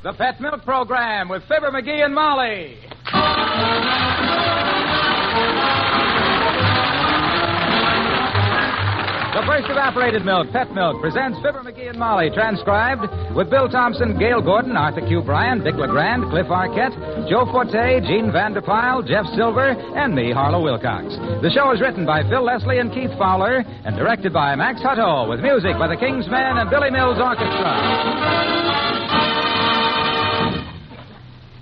The Pet Milk Program with Fibber McGee and Molly. The First Evaporated Milk, Pet Milk, presents Fibber McGee and Molly, transcribed with Bill Thompson, Gail Gordon, Arthur Q. Bryan, Dick LeGrand, Cliff Arquette, Joe Forte, Gene Vanderpyle, Jeff Silver, and me, Harlow Wilcox. The show is written by Phil Leslie and Keith Fowler and directed by Max Hutto, with music by the King's Men and Billy Mills Orchestra.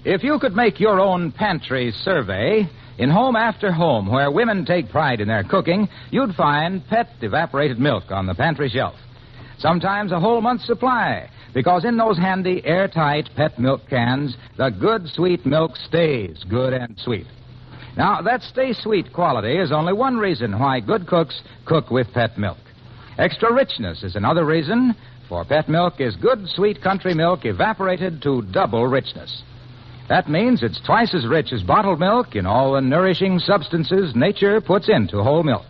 If you could make your own pantry survey, in home after home where women take pride in their cooking, you'd find Pet evaporated milk on the pantry shelf. Sometimes a whole month's supply, because in those handy, airtight Pet milk cans, the good, sweet milk stays good and sweet. Now, that stay sweet quality is only one reason why good cooks cook with Pet milk. Extra richness is another reason, for Pet milk is good, sweet country milk evaporated to double richness. That means it's twice as rich as bottled milk in all the nourishing substances nature puts into whole milk.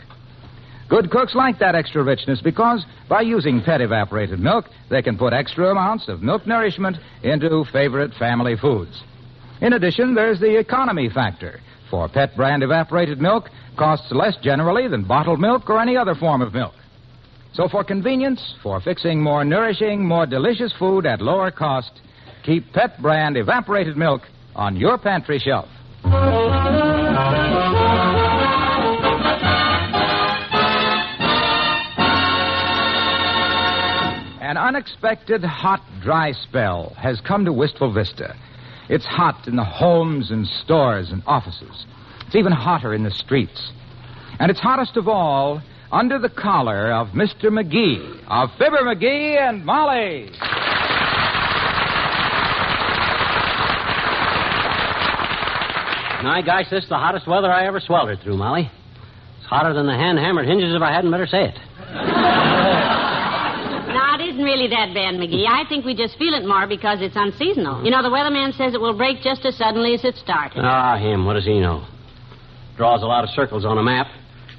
Good cooks like that extra richness because by using Pet evaporated milk, they can put extra amounts of milk nourishment into favorite family foods. In addition, there's the economy factor. For Pet brand evaporated milk costs less generally than bottled milk or any other form of milk. So for convenience, for fixing more nourishing, more delicious food at lower cost, keep Pet brand evaporated milk on your pantry shelf. An unexpected hot, dry spell has come to Wistful Vista. It's hot in the homes and stores and offices. It's even hotter in the streets. And it's hottest of all under the collar of Mr. McGee, of Fibber McGee and Molly. My gosh, this is the hottest weather I ever sweltered through, Molly. It's hotter than the hand-hammered hinges if I hadn't better say it. No, it isn't really that bad, McGee. I think we just feel it more because it's unseasonal. You know, the weatherman says it will break just as suddenly as it started. Ah, him. What does he know? Draws a lot of circles on a map,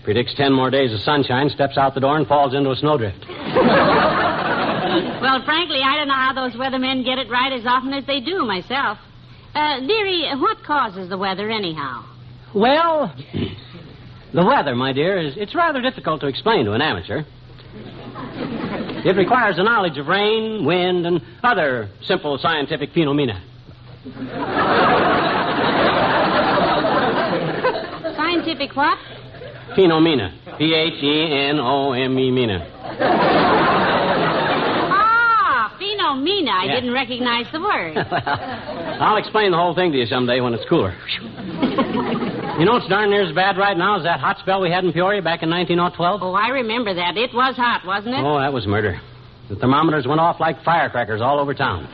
predicts 10 more days of sunshine, steps out the door and falls into a snowdrift. Well, frankly, I don't know how those weathermen get it right as often as they do myself. Dearie, what causes the weather anyhow? Well, the weather, my dear, it's rather difficult to explain to an amateur. It requires a knowledge of rain, wind, and other simple scientific phenomena. Scientific what? Phenomena. P-H-E-N-O-M-E, Mina. Phenomena. I didn't recognize the word. I'll explain the whole thing to you someday when it's cooler. You know, it's darn near as bad right now as that hot spell we had in Peoria back in 1912. Oh, I remember that. It was hot, wasn't it? Oh, that was murder. The thermometers went off like firecrackers all over town.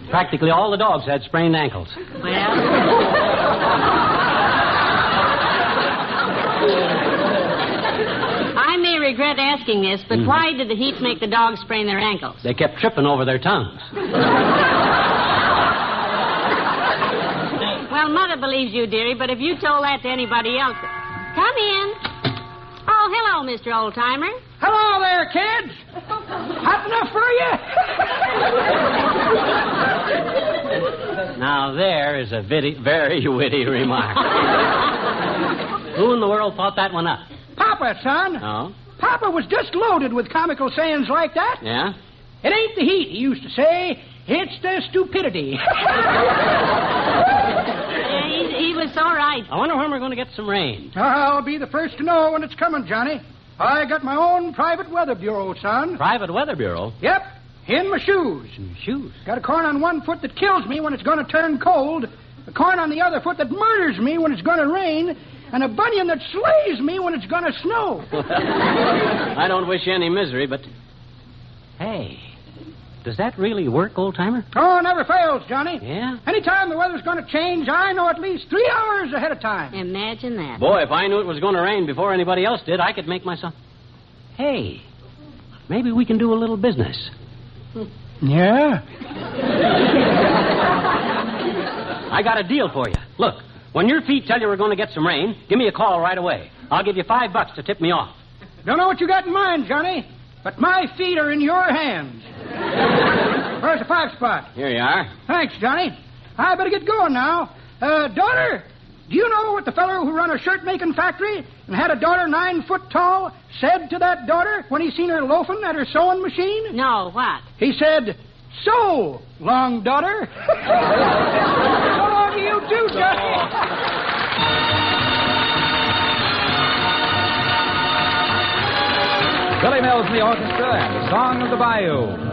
Practically all the dogs had sprained ankles. Well... I may regret asking this, but why did the heat make the dogs sprain their ankles? They kept tripping over their tongues. Well, Mother believes you, dearie, but if you told that to anybody else... Come in. Oh, hello, Mr. Oldtimer. Hello there, kids. Hot enough for you? Now, there is a very witty remark. Who in the world thought that one up? Papa, son. Oh? Papa was just loaded with comical sayings like that. Yeah? It ain't the heat, he used to say. It's the stupidity. He was so right. I wonder when we're going to get some rain. I'll be the first to know when it's coming, Johnny. I got my own private weather bureau, son. Private weather bureau? Yep. In my shoes. In shoes? Got a corn on one foot that kills me when it's going to turn cold, a corn on the other foot that murders me when it's going to rain, and a bunion that slays me when it's going to snow. I don't wish you any misery, but... Hey, does that really work, old-timer? Oh, never fails, Johnny. Yeah? Anytime the weather's going to change, I know at least 3 hours ahead of time. Imagine that. Boy, if I knew it was going to rain before anybody else did, I could make myself... Hey, maybe we can do a little business. Yeah? I got a deal for you. Look, when your feet tell you we're going to get some rain, give me a call right away. I'll give you $5 to tip me off. Don't know what you got in mind, Johnny, but my feet are in your hands. Where's the 5 spot? Here you are. Thanks, Johnny. I better get going now. Daughter, do you know what the fellow who run a shirt-making factory and had a daughter 9 foot tall said to that daughter when he seen her loafing at her sewing machine? No, what? He said, "So long, daughter." So long to you, too, Johnny. Billy Mills and the orchestra and the Song of the Bayou.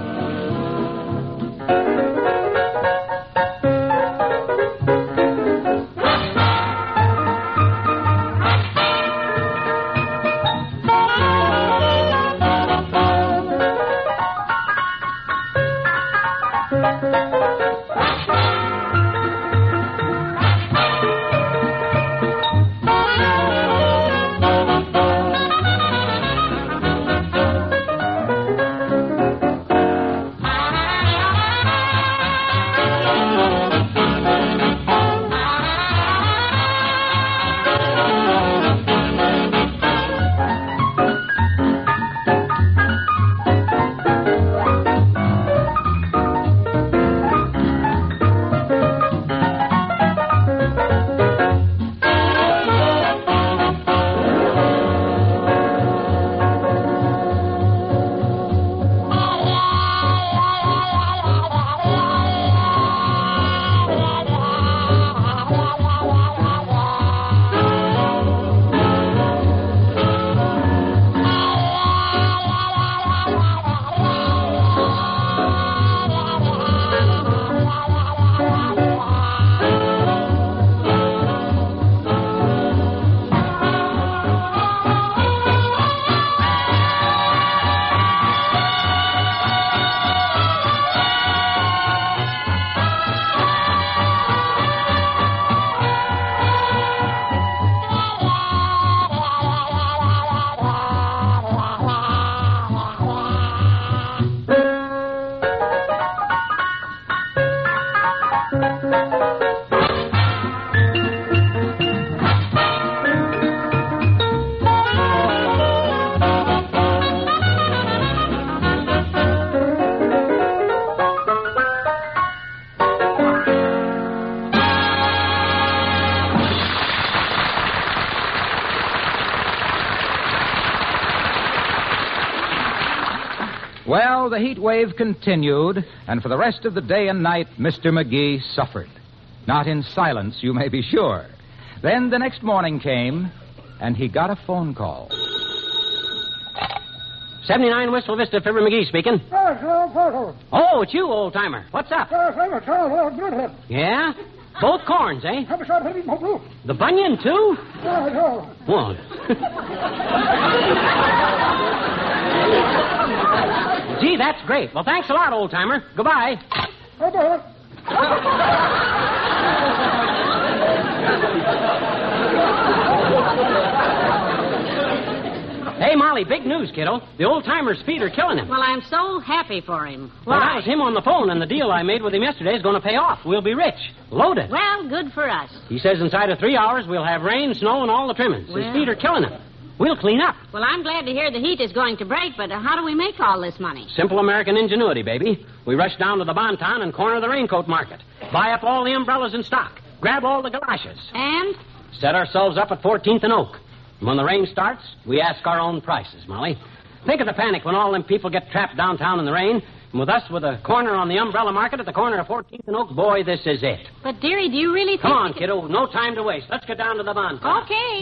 Well, the heat wave continued, and for the rest of the day and night, Mr. McGee suffered. Not in silence, you may be sure. Then the next morning came, and he got a phone call. 79 Wistful Vista, Fibber McGee speaking. Oh, it's you, old-timer. What's up? Yeah? Both corns, eh? The bunion, too? Well. Gee, that's great. Well, thanks a lot, old-timer. Goodbye. Hey, Molly, big news, kiddo. The old-timer's feet are killing him. Well, I'm so happy for him. Well, Why? that was him on the phone, and the deal I made with him yesterday is going to pay off. We'll be rich. Loaded. Well, good for us. He says inside of 3 hours we'll have rain, snow, and all the trimmings. Well. His feet are killing him. We'll clean up. Well, I'm glad to hear the heat is going to break, but how do we make all this money? Simple American ingenuity, baby. We rush down to the Bonton and corner the raincoat market. Buy up all the umbrellas in stock. Grab all the galoshes. And? Set ourselves up at 14th and Oak. And when the rain starts, we ask our own prices, Molly. Think of the panic when all them people get trapped downtown in the rain. And with us with a corner on the umbrella market at the corner of 14th and Oak, boy, this is it. But, dearie, do you really think... Come on, kiddo. No time to waste. Let's get down to the Bonton. Okay.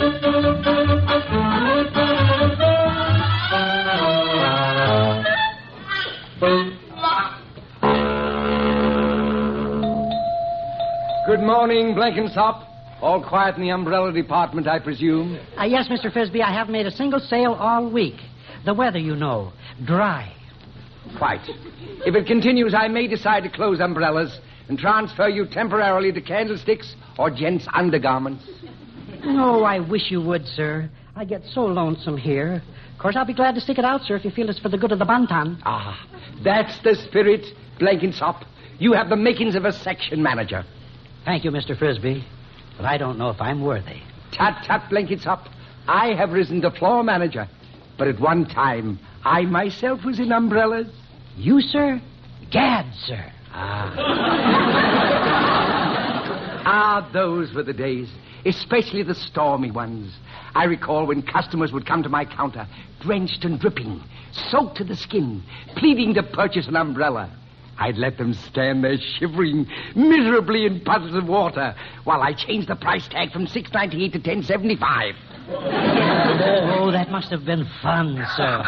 Good morning, Blenkinsop. All quiet in the umbrella department, I presume? Yes, Mr. Frisbee, I haven't made a single sale all week. The weather, you know, dry. Quite. If it continues, I may decide to close umbrellas and transfer you temporarily to candlesticks or gents' undergarments. Oh, I wish you would, sir. I get so lonesome here. Of course, I'll be glad to stick it out, sir, if you feel it's for the good of the Bonton. Ah, that's the spirit, Blenkinsop. You have the makings of a section manager. Thank you, Mr. Frisbee. But I don't know if I'm worthy. Tut, Blenkinsop. I have risen to floor manager. But at one time, I myself was in umbrellas. You, sir? Gad, sir. Those were the days, especially the stormy ones. I recall when customers would come to my counter, drenched and dripping, soaked to the skin, pleading to purchase an umbrella. I'd let them stand there shivering miserably in puddles of water while I changed the price tag from $6.98 to $10.75. Oh, that must have been fun, sir.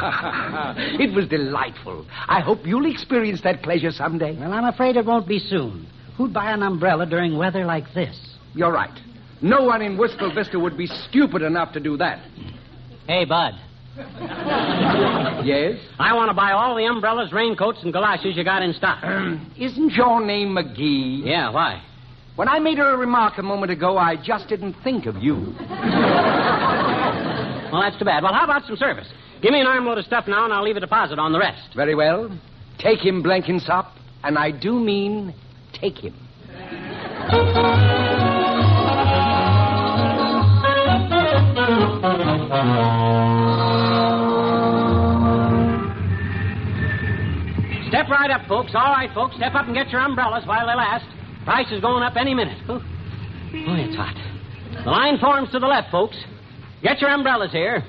It was delightful. I hope you'll experience that pleasure someday. Well, I'm afraid it won't be soon. Who'd buy an umbrella during weather like this? You're right. No one in Wistful Vista would be stupid enough to do that. Hey, Bud. Yes? I want to buy all the umbrellas, raincoats, and galoshes you got in stock. Isn't your name McGee? Yeah, why? When I made a remark a moment ago, I just didn't think of you. Well, that's too bad. Well, how about some service? Give me an armload of stuff now, and I'll leave a deposit on the rest. Very well. Take him, Blenkinsop, and I do mean take him. Step right up, folks. All right, folks. Step up and get your umbrellas while they last. Price is going up any minute. Oh, it's hot. The line forms to the left, folks. Get your umbrellas here.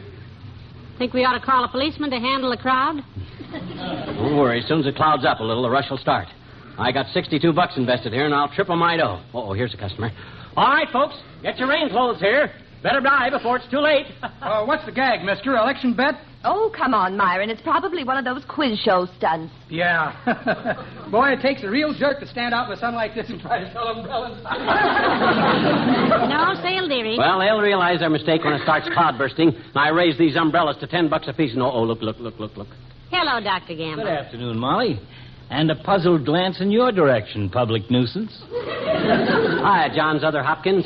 Think we ought to call a policeman to handle the crowd? Don't worry. As soon as it clouds up a little, the rush will start. I got $62 invested here, and I'll triple my dough. Oh, here's a customer. All right, folks. Get your rain clothes here. Better die before it's too late. What's the gag, mister? Election bet? Oh, come on, Myron. It's probably one of those quiz show stunts. Yeah. Boy, it takes a real jerk to stand out in the sun like this and try to sell umbrellas. No sale, dearie. Well, they'll realize their mistake when it starts cloud bursting. I raise these umbrellas to $10 apiece. And look. Hello, Dr. Gamble. Good afternoon, Molly. And a puzzled glance in your direction, public nuisance. Hi, John's other Hopkins.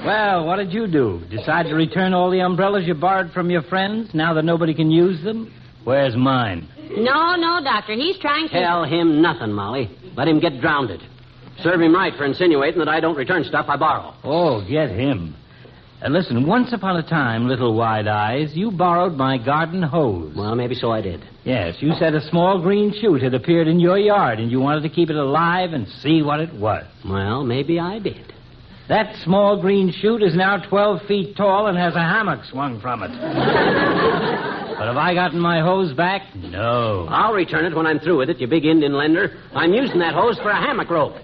Well, what did you do? Decide to return all the umbrellas you borrowed from your friends now that nobody can use them? Where's mine? No, Doctor. He's trying to... Tell him nothing, Molly. Let him get drowned. Serve him right for insinuating that I don't return stuff I borrow. Oh, get him. Listen, once upon a time, little wide eyes, you borrowed my garden hose. Well, maybe so I did. Yes, you said a small green shoot had appeared in your yard, and you wanted to keep it alive and see what it was. Well, maybe I did. That small green shoot is now 12 feet tall and has a hammock swung from it. But have I gotten my hose back? No. I'll return it when I'm through with it, you big Indian lender. I'm using that hose for a hammock rope.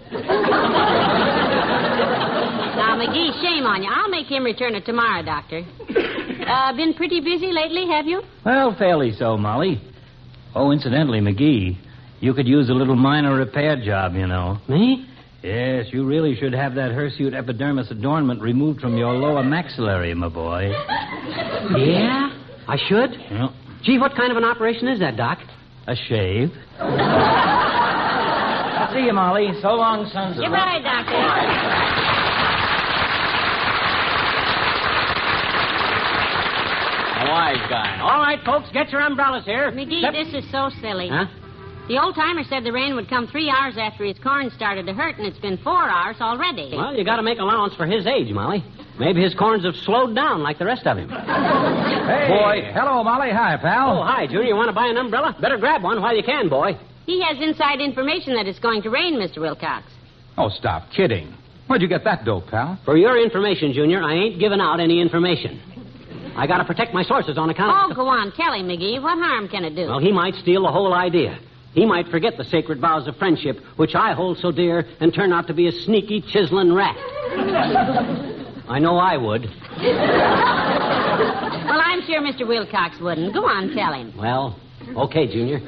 Now, McGee, shame on you. I'll make him return it tomorrow, Doctor. Been pretty busy lately, have you? Well, fairly so, Molly. Oh, incidentally, McGee, you could use a little minor repair job, you know. Me? Yes, you really should have that hirsute epidermis adornment removed from your lower maxillary, my boy. Yeah? I should? Yep. Gee, what kind of an operation is that, Doc? A shave. See you, Molly. So long, sons of... Goodbye, Doctor. A wise guy. All right, folks, get your umbrellas here. McGee, this is so silly. Huh? The old-timer said the rain would come 3 hours after his corn started to hurt, and it's been 4 hours already. Well, you got to make allowance for his age, Molly. Maybe his corns have slowed down like the rest of him. Hey, boy. Hello, Molly. Hi, pal. Oh, hi, Junior. You want to buy an umbrella? Better grab one while you can, boy. He has inside information that it's going to rain, Mr. Wilcox. Oh, stop kidding. Where'd you get that dope, pal? For your information, Junior, I ain't giving out any information. I got to protect my sources on account Oh, of... go on. Tell him, McGee. What harm can it do? Well, he might steal the whole idea. He might forget the sacred vows of friendship, which I hold so dear, and turn out to be a sneaky, chiseling rat. I know I would. Well, I'm sure Mr. Wilcox wouldn't. Go on, tell him. Well, okay, Junior.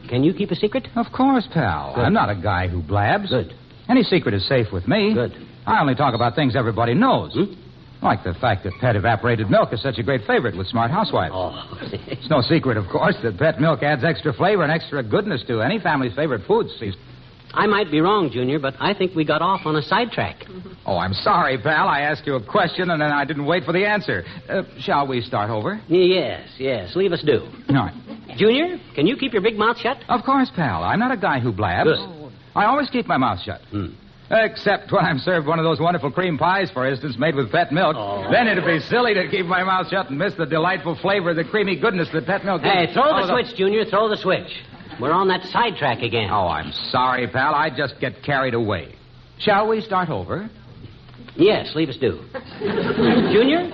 Can you keep a secret? Of course, pal. Good. I'm not a guy who blabs. Good. Any secret is safe with me. Good. I only talk about things everybody knows. Hmm? Like the fact that pet evaporated milk is such a great favorite with smart housewives. Oh. It's no secret, of course, that pet milk adds extra flavor and extra goodness to any family's favorite foods. I might be wrong, Junior, but I think we got off on a sidetrack. Oh, I'm sorry, pal. I asked you a question, and then I didn't wait for the answer. Shall we start over? Yes. Leave us do. All right. Junior, can you keep your big mouth shut? Of course, pal. I'm not a guy who blabs. Good. I always keep my mouth shut. Except when I'm served one of those wonderful cream pies, for instance, made with pet milk. Oh. Then it'd be silly to keep my mouth shut and miss the delightful flavor, the creamy goodness that pet milk gives. Hey, throw the switch, Junior. Throw the switch. We're on that sidetrack again. Oh, I'm sorry, pal. I just get carried away. Shall we start over? Yes, leave us do. Junior,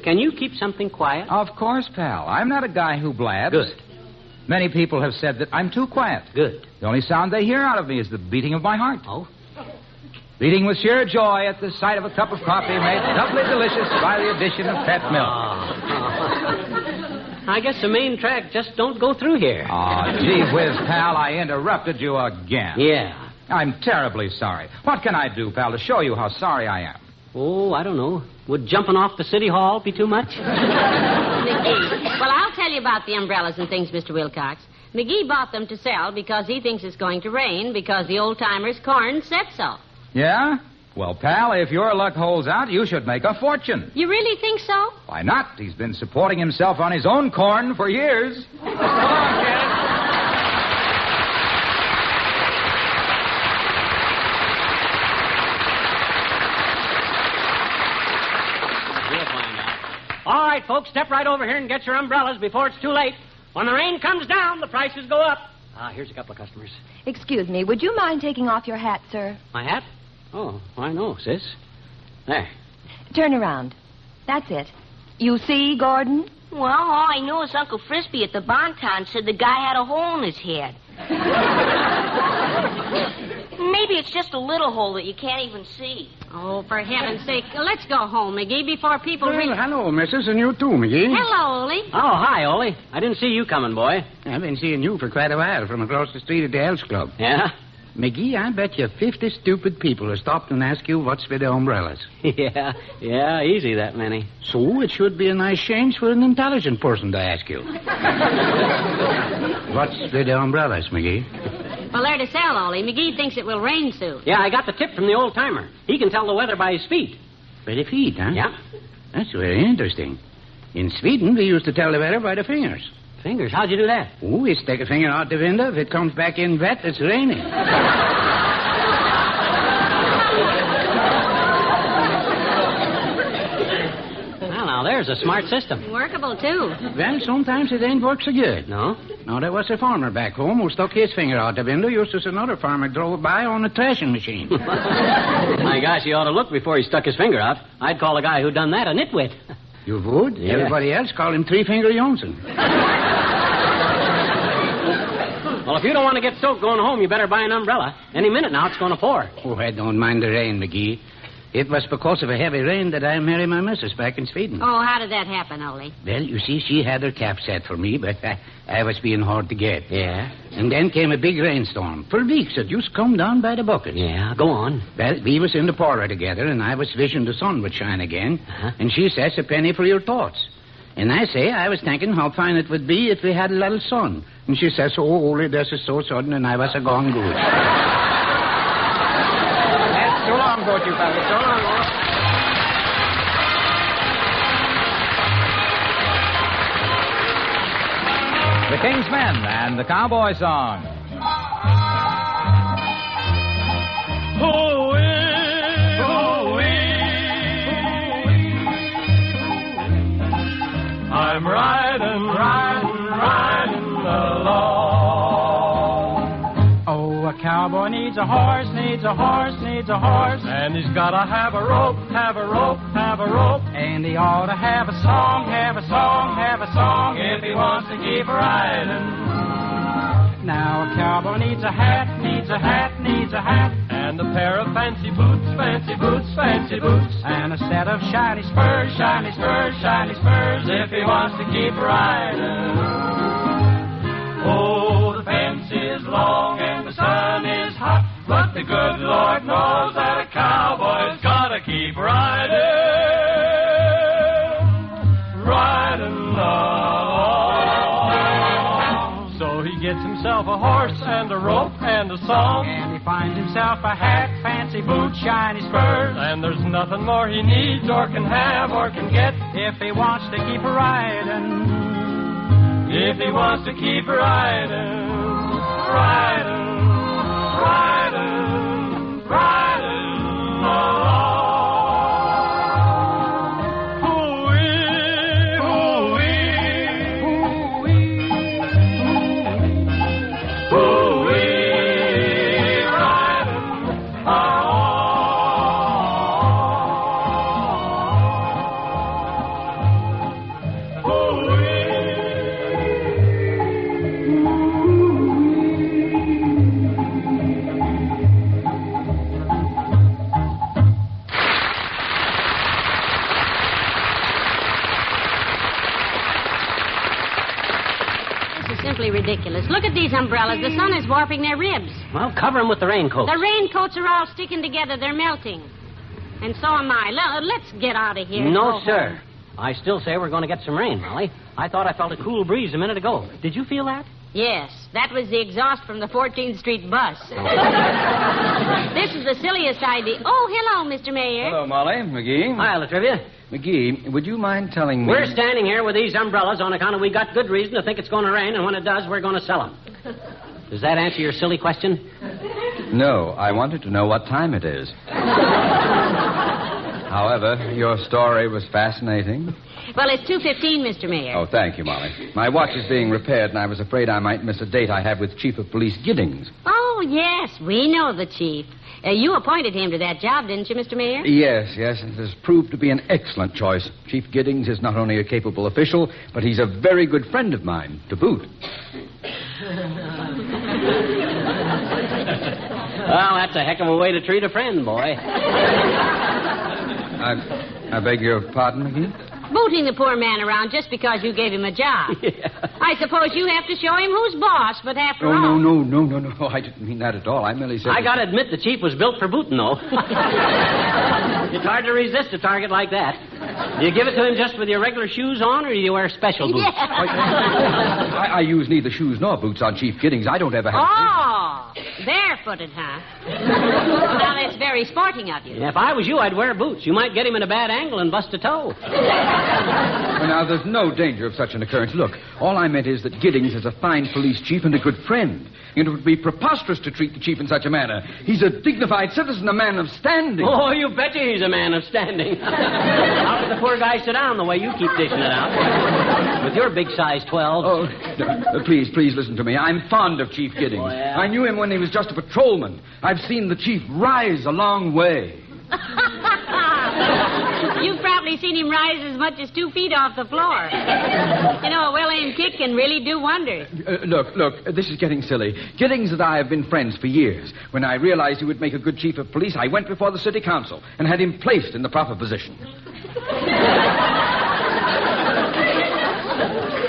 can you keep something quiet? Of course, pal. I'm not a guy who blabs. Good. Many people have said that I'm too quiet. Good. The only sound they hear out of me is the beating of my heart. Oh? Beating with sheer joy at the sight of a cup of coffee made doubly delicious by the addition of pet milk. I guess the main track just don't go through here. Oh, gee whiz, pal, I interrupted you again. Yeah. I'm terribly sorry. What can I do, pal, to show you how sorry I am? Oh, I don't know. Would jumping off the city hall be too much? McGee, well, I'll tell you about the umbrellas and things, Mr. Wilcox. McGee bought them to sell because he thinks it's going to rain because the old-timers' corn said so. Yeah? Well, pal, if your luck holds out, you should make a fortune. You really think so? Why not? He's been supporting himself on his own corn for years. Come on, kid. All right, folks, step right over here and get your umbrellas before it's too late. When the rain comes down, the prices go up. Here's a couple of customers. Excuse me, would you mind taking off your hat, sir? My hat? Oh, I know, sis. There. Turn around. That's it. You see, Gordon? Well, all I know is Uncle Frisbee at the Bonton said the guy had a hole in his head. Maybe it's just a little hole that you can't even see. Oh, for heaven's sake, let's go home, McGee, before people Well, hello, missus, and you too, McGee. Hello, Ole. Oh, hi, Ole. I didn't see you coming, boy. I've been seeing you for quite a while from across the street at the Elks Club. Yeah? McGee, I bet you 50 stupid people have stopped and asked you what's with the umbrellas. Yeah, easy that many. So it should be a nice change for an intelligent person to ask you. What's with the umbrellas, McGee? Well, they're to sell, Ole. McGee thinks it will rain soon. Yeah, I got the tip from the old-timer. He can tell the weather by his feet. By the feet, huh? Yeah. That's very interesting. In Sweden, we used to tell the weather by the fingers. Fingers? How'd you do that? Oh, we stick a finger out the window. If it comes back in wet, it's raining. Well, now, there's a smart system. Workable, too. Well, sometimes it ain't work so good. No? Now, there was a farmer back home who stuck his finger out the window just as another farmer drove by on a thrashing machine. My gosh, he ought to look before he stuck his finger out. I'd call the guy who done that a nitwit. You would? Yeah. Everybody else called him Three-Finger Johnson. Well, if you don't want to get soaked going home, you better buy an umbrella. Any minute now, it's going to pour. Oh, I don't mind the rain, McGee. It was because of a heavy rain that I married my missus back in Sweden. Oh, how did that happen, Ole? Well, you see, she had her cap set for me, but I was being hard to get. Yeah? And then came a big rainstorm. For weeks, it just come down by the bucket. Yeah, go on. Well, we was in the parlor together, and I was wishing the sun would shine again. Uh-huh. And she says, a penny for your thoughts. And I say, I was thinking how fine it would be if we had a little sun. And she says, oh, Ole, this is so sudden, and I was a gone good. That's so long, don't you, fellas? So long, Ole. The King's Men and the Cowboy Song. I'm riding along. Oh, a cowboy needs a horse, needs a horse, needs a horse. And he's gotta have a rope, have a rope, have a rope. And he ought to have a song, have a song, have a song. If he wants to keep riding. Now a cowboy needs a hat, needs a hat, needs a hat. And a pair of fancy boots, fancy boots, fancy boots. And a set of shiny spurs, shiny spurs, shiny spurs. If he wants to keep riding. Oh, the fence is long and the sun is hot. But the good Lord knows that a cowboy's gotta keep riding. Riding along. So he gets himself a horse and a rope and a song. And he finds himself a hat, fancy boots, shiny spurs. And there's nothing more he needs or can have or can get. If he wants to keep riding. If he wants to keep riding, riding, riding, riding along. Hoo-wee, hoo-wee, hoo-wee, these umbrellas. The sun is warping their ribs. Well, cover them with the raincoats. The raincoats are all sticking together. They're melting. And so am I. Let's get out of here. No, sir. I still say we're going to get some rain, Molly. I thought I felt a cool breeze a minute ago. Did you feel that? Yes, that was the exhaust from the 14th Street bus. This is the silliest idea. Oh, hello, Mr. Mayor. Hello, Molly. McGee. Hi, Latrivia. McGee, would you mind telling me... We're standing here with these umbrellas on account of we got good reason to think it's going to rain, and when it does, we're going to sell them. Does that answer your silly question? No, I wanted to know what time it is. However, your story was fascinating. Well, it's 2:15, Mr. Mayor. Oh, thank you, Molly. My watch is being repaired, and I was afraid I might miss a date I have with Chief of Police Giddings. Oh, yes, we know the chief. You appointed him to that job, didn't you, Mr. Mayor? Yes, it has proved to be an excellent choice. Chief Giddings is not only a capable official, but he's a very good friend of mine, to boot. Well, that's a heck of a way to treat a friend, boy. I beg your pardon, McGee? Booting the poor man around just because you gave him a job. Yeah. I suppose you have to show him who's boss, but after all... No. I didn't mean that at all. I merely said... I got to admit the chief was built for booting, though. It's hard to resist a target like that. Do you give it to him just with your regular shoes on, or do you wear special boots? Yeah. I use neither shoes nor boots on Chief Giddings. I don't ever have... Oh, barefooted, huh? Now, that's very sporting of you. If I was you, I'd wear boots. You might get him in a bad angle and bust a toe. Well, now, there's no danger of such an occurrence. Look, all I meant is that Giddings is a fine police chief and a good friend. It would be preposterous to treat the chief in such a manner. He's a dignified citizen, a man of standing. Oh, you betcha he's a man of standing. How could the poor guy sit down the way you keep dishing it out? With your big size 12. Oh, no, please listen to me. I'm fond of Chief Giddings. Oh, yeah? I knew him when he was just a patrolman. I've seen the chief rise a long way. You've probably seen him rise as much as 2 feet off the floor. You know, a well-aimed kick can really do wonders. Look, this is getting silly. Giddings and I have been friends for years. When I realized he would make a good chief of police, I went before the city council and had him placed in the proper position.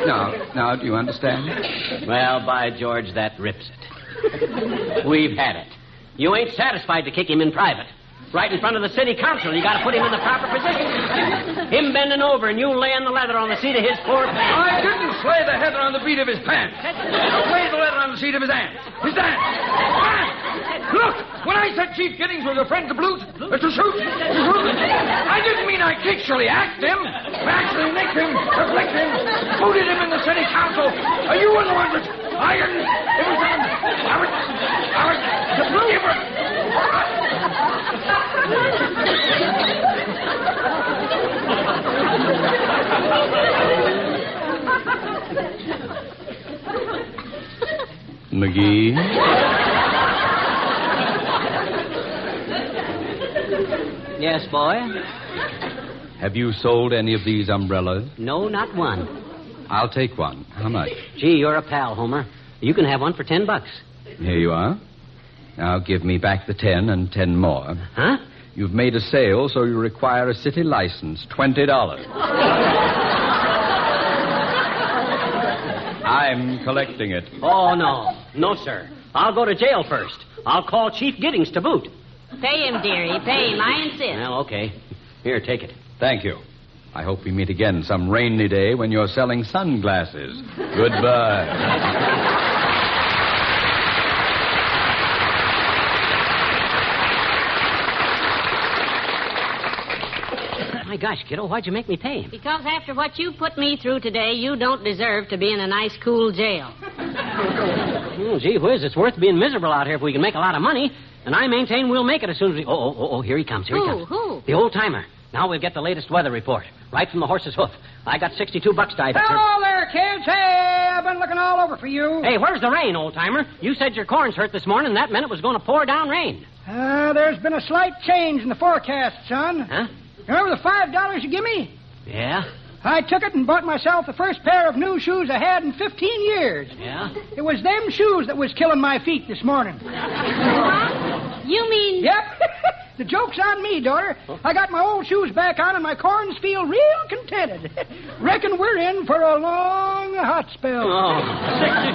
Now, do you understand? Well, by George, that rips it. We've had it. You ain't satisfied to kick him in private. Right in front of the city council, you got to put him in the proper position. Him bending over and you laying the leather on the seat of his poor pants. I didn't slay the heather on the beat of his pants. I laid the leather on the seat of his hands. His hands. Look, when I said Chief Giddings was a friend to shoot, I didn't mean I kicksually axed him. I actually nicked him, afflicted him, booted him in the city council. You were the one that... It was... McGee? Yes, boy? Have you sold any of these umbrellas? No, not one. I'll take one. How much? Gee, you're a pal, Homer. You can have one for $10. Here you are. Now give me back the 10 and 10 more. Huh? You've made a sale, so you require a city license. $20. I'm collecting it. Oh, no. No, sir. I'll go to jail first. I'll call Chief Giddings to boot. Pay him, dearie. Pay him. I insist. Well, okay. Here, take it. Thank you. I hope we meet again some rainy day when you're selling sunglasses. Goodbye. My gosh, kiddo, why'd you make me pay him? Because after what you put me through today, you don't deserve to be in a nice, cool jail. Oh, gee whiz, it's worth being miserable out here if we can make a lot of money. And I maintain we'll make it as soon as we... Oh, here he comes, Who? The old-timer. Now we'll get the latest weather report. Right from the horse's hoof. I got $62 tied up. Hello there, kids. Hey, I've been looking all over for you. Hey, where's the rain, old-timer? You said your corn's hurt this morning, and that meant it was going to pour down rain. There's been a slight change in the forecast, son. Huh? Remember the $5 you give me? Yeah? I took it and bought myself the first pair of new shoes I had in 15 years. Yeah? It was them shoes that was killing my feet this morning. What? You mean... Yep. The joke's on me, daughter. I got my old shoes back on and my corns feel real contented. Reckon we're in for a long hot spell. Oh,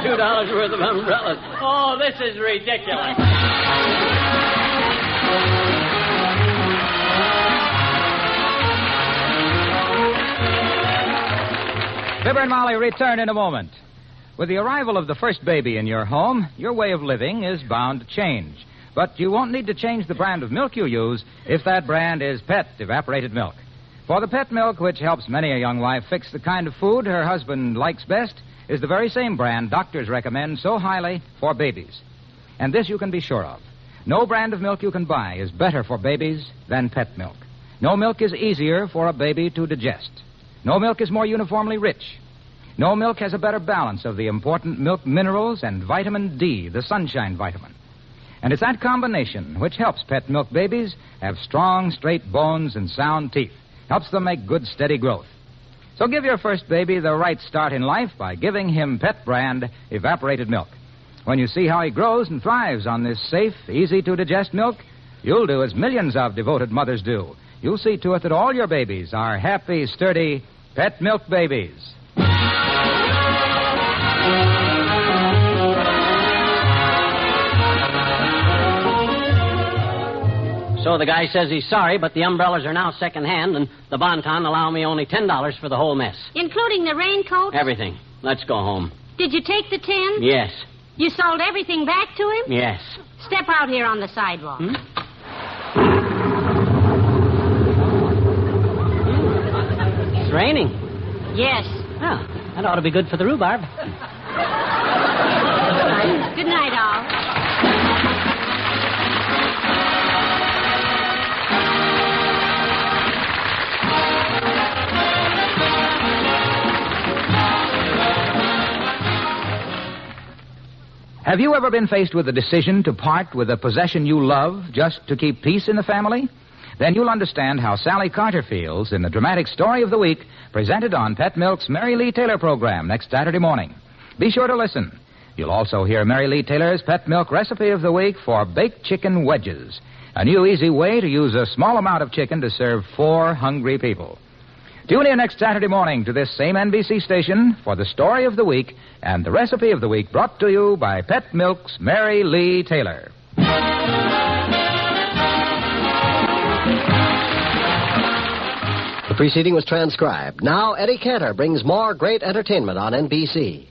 $62 worth of umbrellas. Oh, this is ridiculous. Fibber and Molly return in a moment. With the arrival of the first baby in your home, your way of living is bound to change. But you won't need to change the brand of milk you use if that brand is Pet Evaporated Milk. For the Pet Milk, which helps many a young wife fix the kind of food her husband likes best, is the very same brand doctors recommend so highly for babies. And this you can be sure of. No brand of milk you can buy is better for babies than Pet Milk. No milk is easier for a baby to digest. No milk is more uniformly rich. No milk has a better balance of the important milk minerals and vitamin D, the sunshine vitamin. And it's that combination which helps Pet Milk babies have strong, straight bones and sound teeth. Helps them make good, steady growth. So give your first baby the right start in life by giving him Pet brand Evaporated Milk. When you see how he grows and thrives on this safe, easy-to-digest milk, you'll do as millions of devoted mothers do. You'll see to it that all your babies are happy, sturdy Pet Milk babies. So the guy says he's sorry, but the umbrellas are now second-hand, and the Bon-Ton allow me only $10 for the whole mess. Including the raincoat? Everything. Let's go home. Did you take the 10? Yes. You sold everything back to him? Yes. Step out here on the sidewalk. It's raining. Yes. Oh, that ought to be good for the rhubarb. Good night, all. Have you ever been faced with the decision to part with a possession you love just to keep peace in the family? Then you'll understand how Sally Carter feels in the dramatic story of the week presented on Pet Milk's Mary Lee Taylor program next Saturday morning. Be sure to listen. You'll also hear Mary Lee Taylor's Pet Milk recipe of the week for baked chicken wedges, a new easy way to use a small amount of chicken to serve 4 hungry people. Tune in next Saturday morning to this same NBC station for the story of the week and the recipe of the week brought to you by Pet Milk's Mary Lee Taylor. The preceding was transcribed. Now Eddie Cantor brings more great entertainment on NBC.